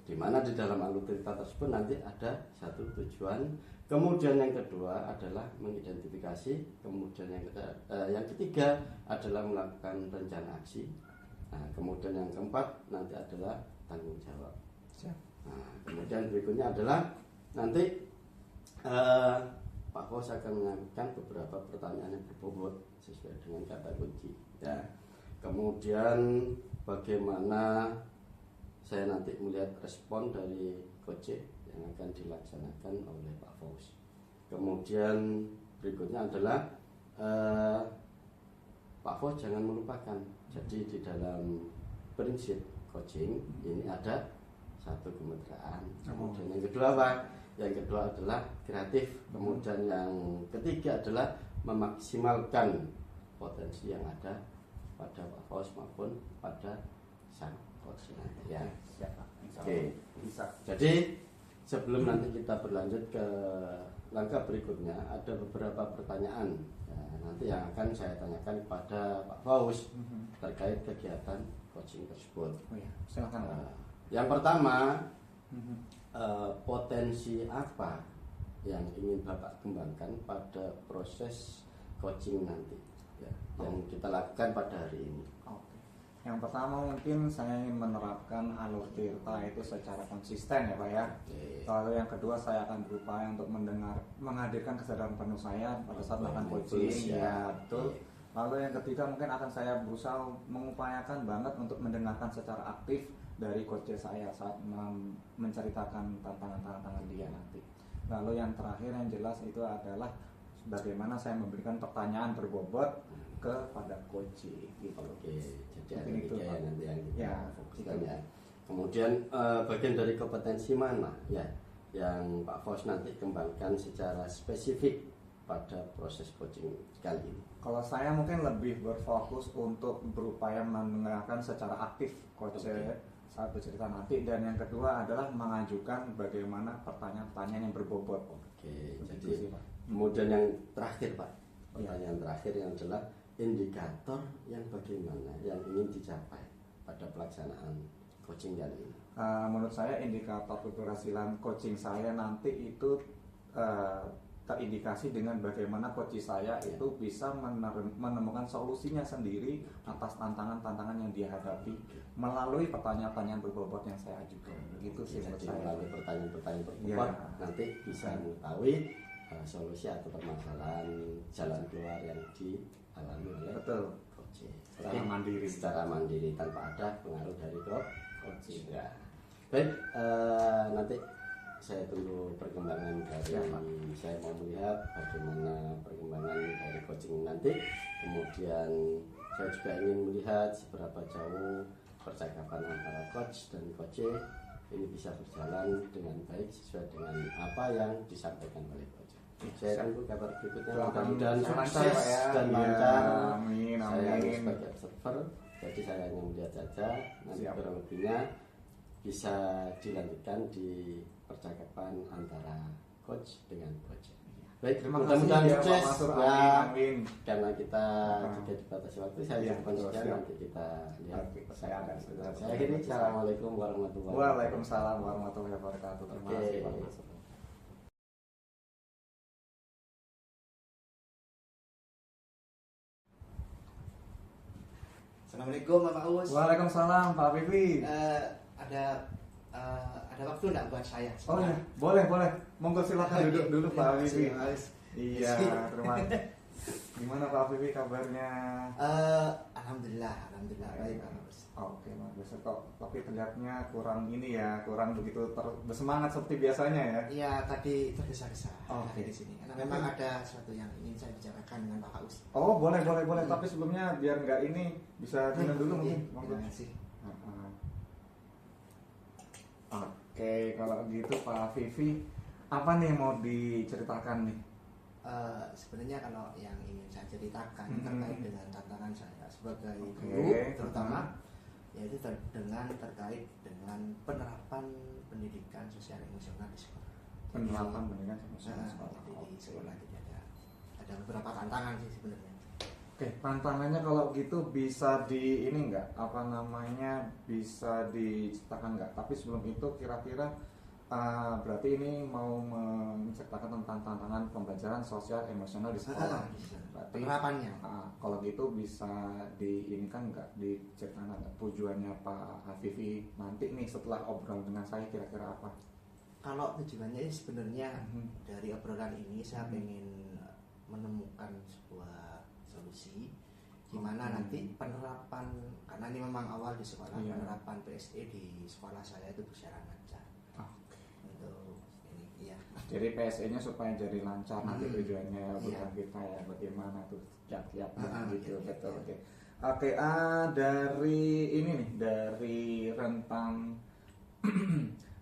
Di mana di dalam alur tirta tersebut nanti ada satu tujuan, kemudian yang kedua adalah mengidentifikasi, kemudian yang ketiga adalah melakukan rencana aksi, nah, kemudian yang keempat nanti adalah tanggung jawab. Nah, kemudian berikutnya adalah nanti Pak Fauz akan menyampaikan beberapa pertanyaan yang berbobot sesuai dengan kata kunci. Ya. Kemudian bagaimana saya nanti melihat respon dari coach yang akan dilaksanakan oleh Pak Fauz. Kemudian berikutnya adalah Pak Fauz jangan melupakan. Jadi di dalam prinsip coaching ini ada satu kemesraan. Kemudian yang kedua apa? Yang kedua adalah kreatif. Kemudian yang ketiga adalah memaksimalkan potensi yang ada pada Pak Fauz maupun pada sang coach nanti ya. Oke. Bisa. Jadi sebelum nanti kita berlanjut ke langkah berikutnya, ada beberapa pertanyaan nanti yang akan saya tanyakan kepada Pak Fauz terkait kegiatan coaching tersebut. Oh ya, silakan. Yang pertama, potensi apa yang ingin Bapak kembangkan pada proses coaching nanti ya, yang kita lakukan pada hari ini? Yang pertama mungkin saya ingin menerapkan alur tirta itu secara konsisten ya Pak ya. Lalu yang kedua saya akan berupaya untuk menghadirkan kesadaran penuh saya pada saat melakukan coaching ya, betul. Lalu yang ketiga mungkin akan saya berusaha mengupayakan banget untuk mendengarkan secara aktif dari coach saya saat menceritakan tantangan-tantangan dia nanti. Lalu yang terakhir yang jelas itu adalah bagaimana saya memberikan pertanyaan berbobot kepada coach gitu. Oke, jadi ada Mungkin itu, tiga ya Pak. nanti yang kita Ya, fokuskan itu. ya. Kemudian bagian dari kompetensi mana ya yang Pak Fauz nanti kembangkan secara spesifik pada proses coaching kali ini? Kalau saya mungkin lebih berfokus untuk berupaya mendengarkan secara aktif coach saat bercerita nanti, dan yang kedua adalah mengajukan bagaimana pertanyaan-pertanyaan yang berbobot. Oke, Begitu jadi sih, Pak. kemudian yang terakhir Pak, Ya. pertanyaan terakhir yang adalah indikator yang bagaimana yang ingin dicapai pada pelaksanaan coaching kali ini. Menurut saya indikator keberhasilan coaching saya nanti itu terindikasi dengan bagaimana coach saya itu bisa menemukan solusinya sendiri atas tantangan-tantangan yang dia hadapi melalui pertanyaan-pertanyaan berbobot yang saya ajukan. Begitu sih menurut Jadi saya. melalui pertanyaan-pertanyaan berbobot Ya. nanti bisa mengetahui solusi atau permasalahan jalan keluar yang dialami oleh Betul. coach. Secara mandiri. Secara mandiri tanpa ada pengaruh dari coach. Ya. Baik, nanti saya tunggu perkembangan dari saya mau melihat bagaimana perkembangan dari coaching nanti. Kemudian Saya juga ingin melihat seberapa jauh percakapan antara coach dan coach ini bisa berjalan dengan baik sesuai dengan apa yang disampaikan oleh coach. Saya tunggu kabar berikutnya, mudah-mudahan sukses dan lancar. Amin, Saya hanya amin. sebagai observer, jadi saya hanya melihat saja. Nanti Siap. kurang lebihnya bisa dilanjutkan di percakapan antara coach dengan coach. Baik, Terima mudah-mudahan kasih ya, sukses. Pak Mansur. Ya, Amin. karena kita juga dibatasi waktu, saya Iya, cukupkan sekian. siap. Nanti kita lihat. Oke, saya akan segera Saya akhiri. Assalamualaikum warahmatullahi wabarakatuh. Waalaikumsalam warahmatullahi wabarakatuh. Terima Oke. kasih Pak Mansur. Assalamualaikum Bapak Us. Waalaikumsalam Pak Vivi. Ada waktu enggak buat saya? Oh ya, boleh boleh. Monggo silakan duduk dulu Pak Terima kasih, Vivi. Pak Us. Iya, terima kasih. Gimana Pak Vivi kabarnya? Alhamdulillah baik Pak Us. Oke, bagus kok. Tapi terlihatnya kurang ini ya, kurang begitu bersemangat seperti biasanya ya. Iya, tadi tergesa-gesa Oke. di sini. Karena memang ada sesuatu yang ingin saya bicarakan dengan Pak Us. Oh, boleh boleh boleh. Tapi sebelumnya biar nggak ini bisa minum dulu mungkin. Monggo. Terima kasih. Oke, kalau gitu Pak Vivi, apa nih yang mau diceritakan nih? Sebenarnya kalau yang ingin saya ceritakan terkait dengan tantangan saya sebagai Oke. guru, terutama yaitu terkait dengan penerapan pendidikan sosial emosional di sekolah. Penerapan pendidikan Jadi, emosional sekolah. di sekolah itu ada beberapa tantangan sih sebenarnya. Oke, tantangannya kalau gitu bisa di ini nggak, apa namanya, bisa diceritakan nggak? Tapi sebelum itu kira-kira berarti ini mau menceritakan tentang tantangan pembelajaran sosial emosional di sekolah. Berarti Penerapannya. kalau gitu bisa diinkan nggak, diceritakan nggak tujuannya Pak Hafifi nanti nih setelah obrolan dengan saya kira-kira apa? Kalau tujuannya ini sebenarnya dari obrolan ini saya Mhm. ingin menemukan sebuah solusi gimana nanti penerapan, karena ini memang awal di sekolah, Iya. penerapan PSE di sekolah saya itu berjalan lancar. Oke. Untuk ini ya. Jadi PSE-nya supaya jadi lancar nanti tujuannya Iya. bukan kita ya, bagaimana tuh kiat-kiatnya gitu, kiat-kiat, betul. ya. Oke. Oke, dari ini nih, dari rentang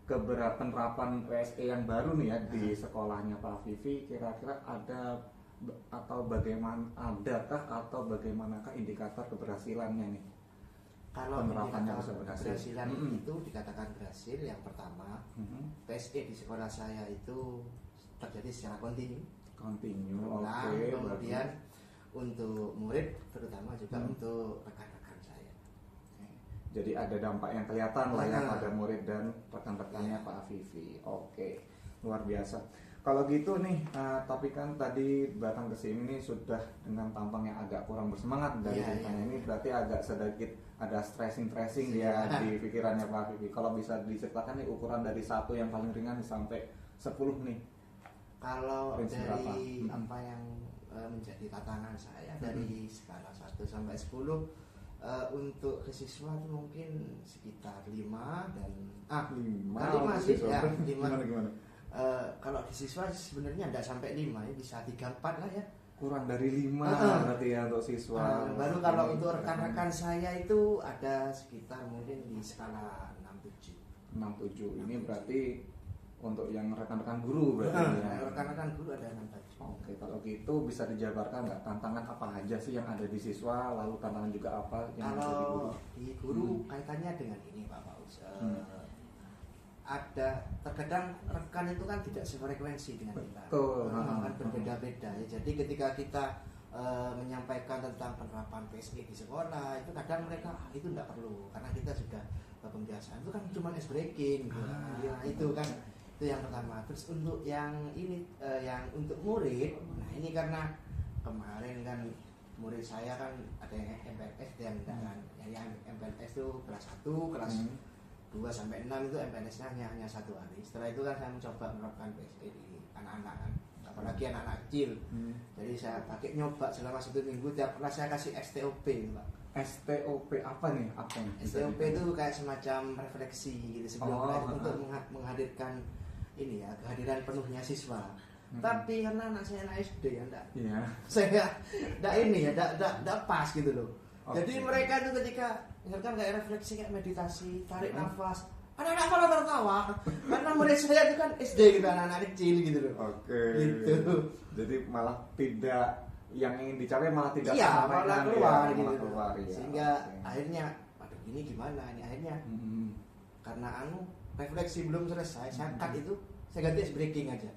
penerapan PSE yang baru nih ya di sekolahnya Pak Vivi, kira-kira ada atau bagaimanakah indikator keberhasilannya nih? Kalau Penerapannya indikator bisa berhasil. keberhasilan itu dikatakan berhasil, yang pertama PSE di sekolah saya itu terjadi secara kontinu. Continue, Nah, oke. kemudian bagus. untuk murid terutama juga untuk rekan-rekan saya. Jadi ada dampak yang kelihatan lah ya Nah. pada murid dan rekan-rekannya Iya. Pak Vivi. Oke, luar biasa. Kalau gitu nih, tapi kan tadi datang ke sini nih sudah dengan tampang yang agak kurang bersemangat dari Iya, ceritanya iya. ini, berarti agak sedikit ada stressing Iya. dia di pikirannya Pak Vivi. Kalau bisa diceritakan nih ukuran dari 1 yang paling ringan sampai 10 nih. Kalau Range dari berapa? apa yang menjadi tantangan saya dari skala 1 sampai 10, untuk ke siswa itu mungkin sekitar 5 dan 5 sih ya, 5. Gimana? Kalau di siswa sebenarnya tidak sampai 5 ya, bisa 3-4 lah ya. Kurang dari 5 berarti ya untuk siswa. Baru kalau untuk rekan-rekan saya itu ada sekitar mungkin di skala 6-7. 6-7 ini berarti untuk yang rekan-rekan guru berarti ya. Rekan-rekan guru ada 6-7. Oke, kalau gitu bisa dijabarkan nggak tantangan apa aja sih yang ada di siswa, lalu tantangan juga apa yang ada di guru? Kalau di guru kaitannya dengan ini Pak Paus, ada terkadang rekan itu kan tidak sefrekuensi dengan kita. Betul. Kan berbeda-beda ya. Jadi ketika kita menyampaikan tentang penerapan PSE di sekolah itu kadang mereka itu tidak perlu karena kita sudah pembiasaan itu kan cuma ice breaking gitu. Ya, itu kan itu yang pertama. Terus untuk yang ini yang untuk murid, nah ini karena kemarin kan murid saya kan ada yang MPLS dan enggak kan. Yang MPLS itu kelas 1, kelas 2 sampai 6 itu MPLS-nya hanya 1 hari. Setelah itu kan saya mencoba menerapkan PSE di anak-anak kan, apalagi anak-anak kecil. Jadi saya pakai nyoba selama 1 minggu, tiap kelas saya kasih STOP Pak. STOP apa nih? Apa nih? STOP itu kayak semacam refleksi gitu sebelum kelas untuk menghadirkan ini ya, kehadiran penuhnya siswa. Tapi karena anak saya anak SD ya enggak. Iya. Saya enggak ini ya, enggak pas gitu loh. Jadi mereka itu ketika misalkan kayak refleksi, kayak meditasi, tarik nafas, anak-anak malah tertawa karena murid saya itu kan SD gitu, anak-anak kecil gitu loh. Oke. Gitu. Jadi malah tidak yang ingin dicapai malah tidak Iya, tersampaikan, malah ya, keluar gitu. malah keluar, ya. Sehingga Oke. akhirnya aduh ini gimana ini akhirnya karena refleksi belum selesai, saya cut itu, saya ganti ice breaking aja.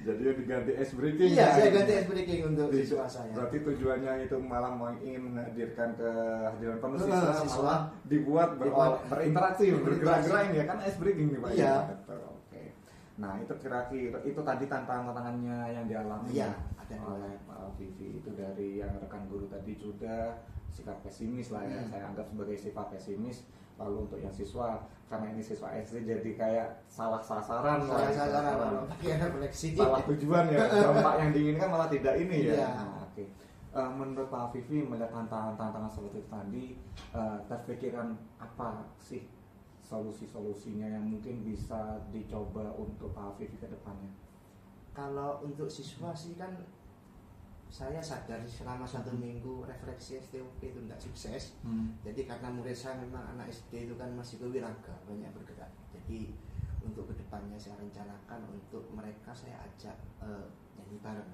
Jadi yang diganti ice breaking. Iya, ya, saya gitu. ganti ice breaking untuk siswa saya. Berarti tujuannya itu malah mau ingin menghadirkan kehadiran penuh Siswa. siswa, malah dibuat berinteraksi, bergerak-gerak ini ya kan ice breaking nih Pak. Iya. Betul, oke. Nah itu kira-kira itu tadi tantangannya yang dialami Iya, ada oleh Pak Vivi itu dari yang rekan guru tadi sudah sikap pesimis lah ya, saya anggap sebagai sifat pesimis. Lalu untuk yang siswa, karena ini siswa SD jadi kayak salah sasaran, pakai refleksi. salah tujuan ya, dampak yang diinginkan malah tidak ini ya. Iya. Nah, oke. Menurut Pak Vivi melihat tantangan seperti itu tadi, terpikirkan apa sih solusi-solusinya yang mungkin bisa dicoba untuk Pak Vivi ke depannya? Kalau untuk siswa sih kan saya sadar selama 1 minggu refleksi STOP itu tidak sukses. Jadi karena murid saya memang anak SD itu kan masih kewiraga, banyak bergerak. Jadi untuk kedepannya saya rencanakan untuk mereka saya ajak nyanyi bareng.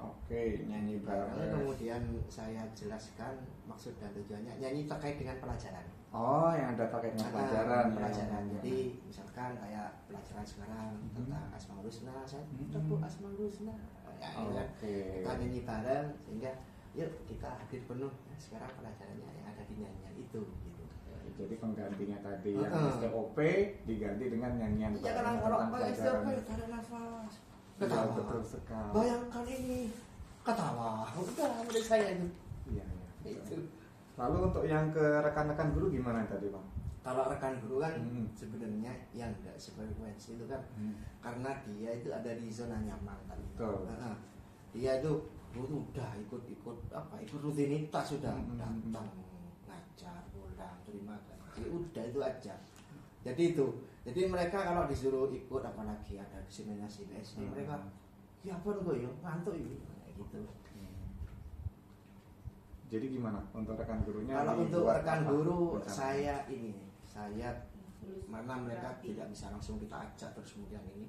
Oke, nyanyi bareng. Kemudian saya jelaskan maksud dan tujuannya. Nyanyi terkait dengan pelajaran. Oh, yang ada terkait dengan pelajaran. Pelajaran. Ya. Jadi misalkan kayak pelajaran sekarang tentang Asmaul Husna, saya tepuk Asmaul Husna. Ya, Oke. kita nyanyi bareng sehingga yuk kita hadir penuh ya, sekarang pelajarannya yang ada di nyanyian itu gitu. Jadi penggantinya tadi yang STOP diganti dengan nyanyian Ya kan kalau pakai STOP tarik nafas, ketawa. Betul sekali. Bayangkan ini ketawa, udah murid saya itu. Iya, iya. Itu. Lalu untuk yang ke rekan-rekan guru gimana tadi Pak? Kalau rekan guru kan sebenarnya yang enggak sefrekuensi itu kan karena dia itu ada di zona nyaman tadi. Betul. Dia itu udah ikut rutinitas sudah datang ngajar pulang terima gaji udah itu aja. Jadi mereka kalau disuruh ikut apalagi ada diseminasi SD mereka ya pun gue ya ngantuk ini gitu. Jadi gimana untuk rekan gurunya? Kalau untuk rekan guru rencana? saya mana mereka tidak bisa langsung kita ajak terus kemudian ini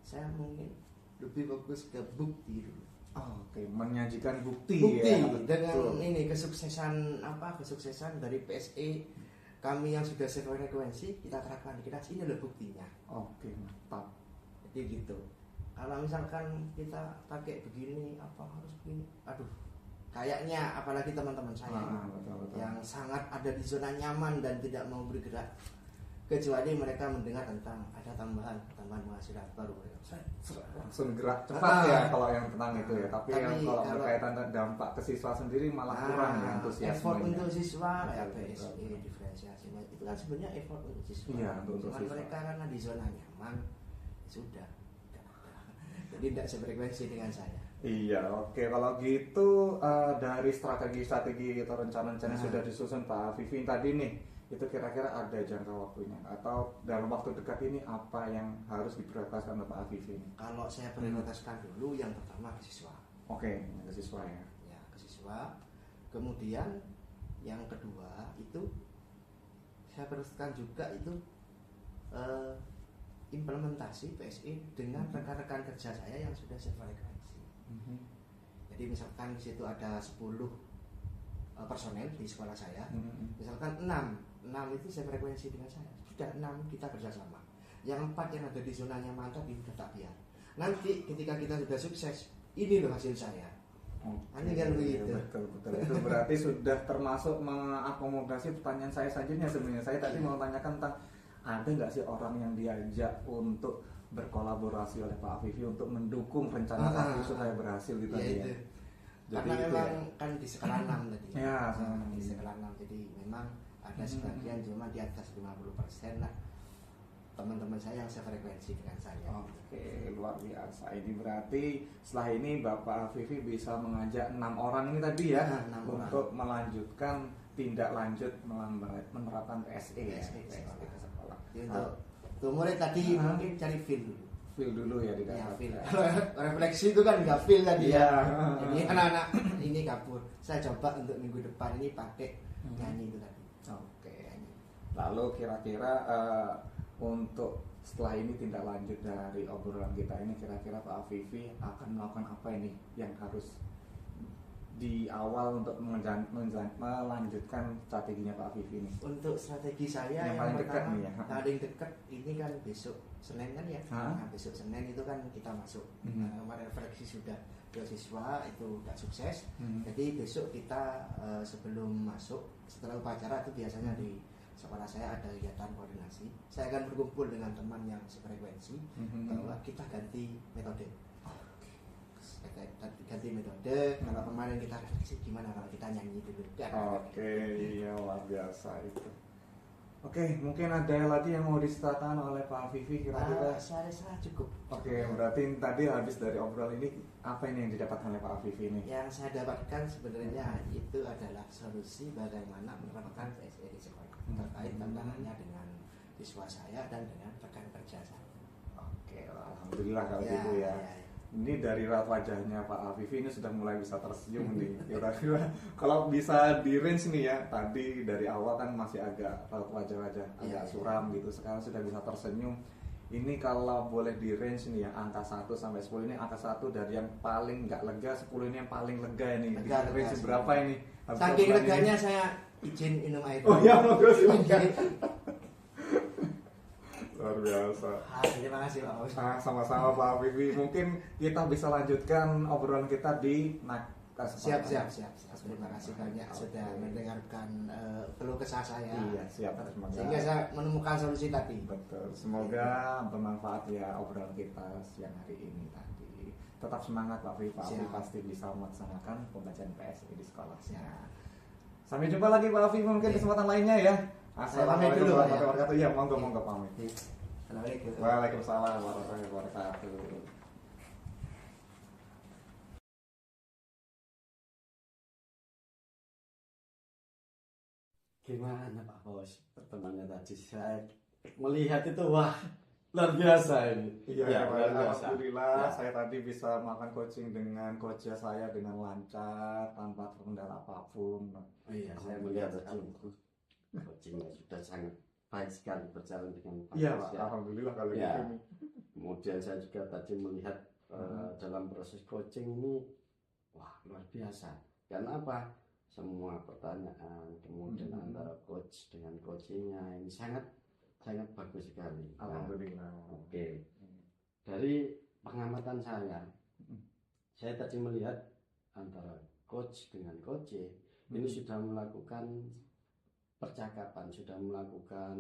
saya mungkin lebih fokus ke bukti dulu. Oke, menyajikan bukti ya, betul. dengan ini kesuksesan dari PSE kami yang sudah sefrekuensi kita terapkan di kelas ini adalah buktinya. Oke, mantap. Jadi gitu. Kalau misalkan kita pakai begini apa harus begini, aduh kayaknya apalagi teman-teman saya betul. yang sangat ada di zona nyaman dan tidak mau bergerak kecuali mereka mendengar tentang ada tambahan penghasilan baru langsung gerak cepat ya kalau yang tentang itu ya. Tapi yang kalau berkaitan dampak ke siswa sendiri malah kurang ya antusiasmenya. Effort untuk siswa kayak PSE diferensiasinya itu kan sebenarnya effort untuk siswa. Iya, untuk siswa. Mereka karena di zona nyaman sudah jadi tidak sefrekuensi dengan saya. Iya, oke. Kalau gitu dari strategi-strategi atau rencana-rencana yang sudah disusun Pak Vivi tadi nih, itu kira-kira ada jangka waktunya atau dalam waktu dekat ini apa yang harus diprioritaskan oleh Pak Vivi ini? Kalau saya prioritaskan dulu yang pertama ke siswa. Oke, ke siswa ya. Ya, ke siswa. Kemudian yang kedua itu saya prioritaskan juga itu implementasi PSE dengan rekan-rekan kerja saya yang sudah sefrekuensi. Jadi misalkan di situ ada 10 personel di sekolah saya, misalkan 6 itu sefrekuensi dengan saya, sudah 6 kita kerjasama. Yang 4 yang ada di zona nyaman tadi sudah tak biar. Nanti ketika kita sudah sukses, ini loh hasil saya. Hanya kan begitu. Betul. Itu berarti sudah termasuk mengakomodasi pertanyaan saya selanjutnya sebenarnya. Saya tadi mau tanyakan tentang ada nggak sih orang yang diajak untuk berkolaborasi oleh Pak Vivi untuk mendukung rencana Pak Vivi supaya berhasil gitu ya. Jadi karena memang kan di skala 6 tadi. Ya, di skala 6 jadi memang ada sebagian cuma di atas 50% lah teman-teman saya yang sefrekuensi dengan saya. Oke, luar biasa. Ini berarti setelah ini Bapak Vivi bisa mengajak 6 orang ini tadi ya untuk melanjutkan tindak lanjut menerapkan PSE ke sekolah. Untuk murid tadi mungkin cari feel dulu. feel dulu ya di Ya, dapat. feel. Kalau refleksi itu kan nggak feel tadi Iya. ya. Jadi anak-anak ini kabur. Saya coba untuk minggu depan ini pakai nyanyi itu tadi. Oke. Lalu kira-kira untuk setelah ini tindak lanjut dari obrolan kita ini, kira-kira Pak Afifi akan melakukan apa ini yang harus di awal untuk melanjutkan strateginya Pak Afifi ini? Untuk strategi saya Yang yang paling dekat pertama, nih ya. paling dekat ini kan besok Senin kan ya. Hah? Nah, besok Senin itu kan kita masuk. Mhm. Kemarin refleksi sudah beasiswa itu nggak sukses. Mhm. Jadi besok kita sebelum masuk setelah upacara itu biasanya di sekolah saya ada kegiatan koordinasi. Saya akan berkumpul dengan teman yang sefrekuensi bahwa kita ganti metode. Ganti metode. Kalau kemarin kita refleksi gimana kalau kita nyanyi dulu. Oke, iya luar biasa itu. Oke, mungkin ada lagi yang mau disertakan oleh Pak Afifi kira-kira? Saya cukup. Oke, berarti tadi habis dari obrolan ini apa ini yang didapatkan oleh Pak Afifi ini? Yang saya dapatkan sebenarnya itu adalah solusi bagaimana menerapkan PSE di sekolah terkait tantangannya dengan siswa saya dan dengan rekan kerja saya. Oke, alhamdulillah kalau gitu ya. Ini dari raut wajahnya Pak Afifi ini sudah mulai bisa tersenyum nih. Kira-kira kalau bisa di range nih ya, tadi dari awal kan masih agak raut wajah-wajah agak suram gitu. Sekarang sudah bisa tersenyum. Ini kalau boleh di range nih ya, angka 1 sampai 10 ini angka 1 dari yang paling nggak lega, 10 ini yang paling lega ini. Di range berapa ini? Saking leganya saya izin minum air. Oh iya, luar biasa. Terima kasih Pak Bos. Sama-sama Pak Afifi. Mungkin kita bisa lanjutkan obrolan kita di Siap. Terima kasih banyak sudah mendengarkan keluh kesah saya. Iya, siap. Sehingga saya menemukan solusi tadi. Betul. Semoga bermanfaat ya obrolan kita siang hari ini tadi. Tetap semangat Pak Afifi. Pak Afifi pasti bisa melaksanakan pembelajaran PSE di sekolahnya. Sampai jumpa lagi Pak Afifi mungkin kesempatan lainnya ya. Assalamualaikum warahmatullahi wabarakatuh. Iya, monggo pamit. Assalamualaikum. Waalaikumsalam warahmatullahi wabarakatuh. Gimana Pak Bos pertemuannya tadi? Saya melihat itu wah luar biasa ini. Iya, luar biasa. alhamdulillah Ya. saya tadi bisa melakukan coaching dengan coach saya dengan lancar tanpa terkendala apapun. Oh iya, saya melihat tadi coachingnya sudah sangat baik sekali berjalan dengan bagus. Iya, Pak. Alhamdulillah kalau Ya. gitu. Kemudian saya juga tadi melihat dalam proses coaching ini wah luar biasa. Karena apa? Semua pertanyaan kemudian antara coach dengan coachingnya ini sangat bagus sekali. Alhamdulillah. Oke. Dari pengamatan saya tadi melihat antara coach dengan coach ini sudah melakukan percakapan, sudah melakukan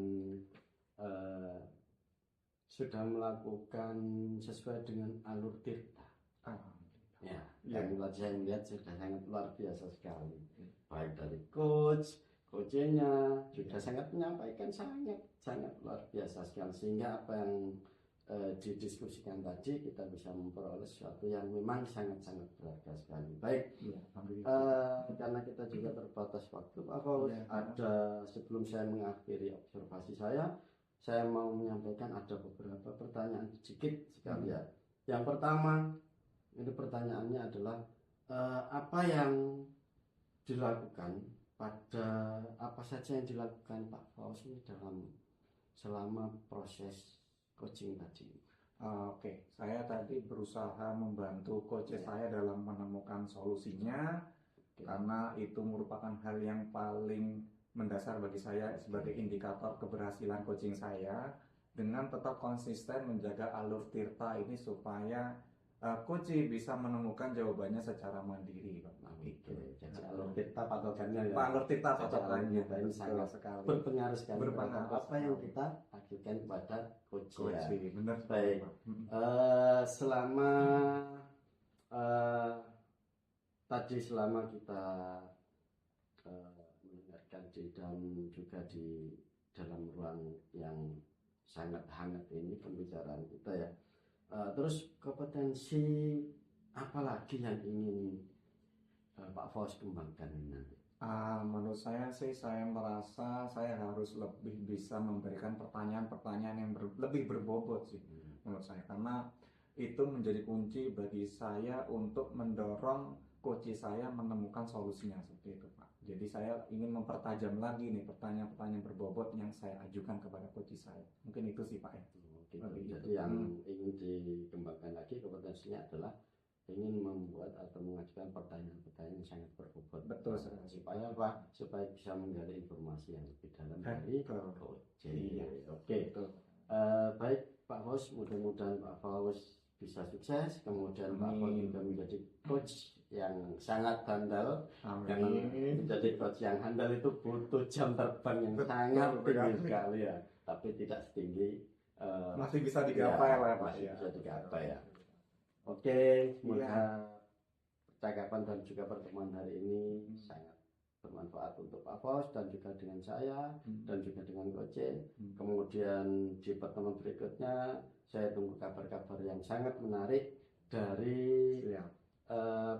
sesuai dengan alur tirta. Ya, yang tadi saya melihat sudah sangat luar biasa sekali. Baik dari coachnya sudah sangat menyampaikan sangat luar biasa sekali, sehingga apa yang didiskusikan tadi kita bisa memperoleh sesuatu yang memang sangat berharga sekali. Baik, karena kita juga terbatas waktu, ada sebelum saya mengakhiri observasi saya mau menyampaikan ada beberapa pertanyaan sedikit sekali ya. Yang pertama, ini pertanyaannya adalah apa yang dilakukan apa saja yang dilakukan Pak Faus ini selama proses coaching tadi? Oke, saya tadi berusaha membantu coach saya dalam menemukan solusinya, karena itu merupakan hal yang paling mendasar bagi saya sebagai indikator keberhasilan coaching saya, dengan tetap konsisten menjaga alur tirta ini supaya coach bisa menemukan jawabannya secara mandiri, Pak. Jadi alur tirta patokannya ya. Alur tirta patokannya ini sangat sekali. berpengaruh sekali. Berpengaruh apa yang kita ajukan kepada coach ya. Benar. Baik. Selama tadi selama kita mendengarkan dan juga di dalam ruang yang sangat hangat ini pembicaraan kita ya. Terus kompetensi apa lagi yang ingin Pak Faus kembangkan ini nanti? Menurut saya sih, saya merasa saya harus lebih bisa memberikan pertanyaan-pertanyaan yang lebih berbobot sih. menurut saya, karena itu menjadi kunci bagi saya untuk mendorong coach saya menemukan solusinya seperti itu Pak. Jadi saya ingin mempertajam lagi nih pertanyaan-pertanyaan berbobot yang saya ajukan kepada coach saya. Mungkin itu sih Pak ya. Gitu. Lebih Jadi gitu. yang ingin dikembangkan lagi kompetensinya adalah ingin membuat atau mengajukan pertanyaan-pertanyaan yang sangat berbobot. Betul sekali. Supaya apa? Supaya bisa menggali informasi yang lebih dalam dari Betul. coach. Iya. Oke. Betul. Baik Pak Faus, mudah-mudahan Pak Faus bisa sukses, kemudian Pak Faus Amin. juga menjadi coach yang sangat handal. Karena Amin. menjadi coach yang handal itu butuh jam terbang yang Betul sangat tinggi sekali. sekali ya, tapi tidak setinggi Masih bisa digapai lah Pak masih ya. bisa digapai ya. Oke, semoga percakapan dan juga pertemuan hari ini sangat bermanfaat untuk Pak Fos dan juga dengan saya dan juga dengan Coach. Kemudian di pertemuan berikutnya saya tunggu kabar-kabar yang sangat menarik dari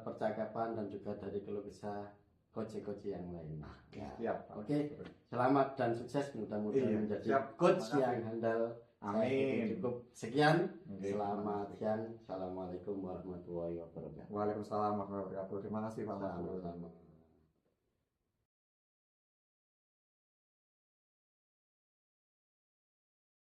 percakapan dan juga dari keluh kesah coach yang lain. Ya. Siap. Oke, selamat dan sukses, mudah-mudahan menjadi siap. coach yang handal. Amin. Cukup sekian. Oke. Selamat siang. Assalamualaikum warahmatullahi wabarakatuh. Waalaikumsalam warahmatullahi wabarakatuh. Terima kasih Pak. Sama-sama.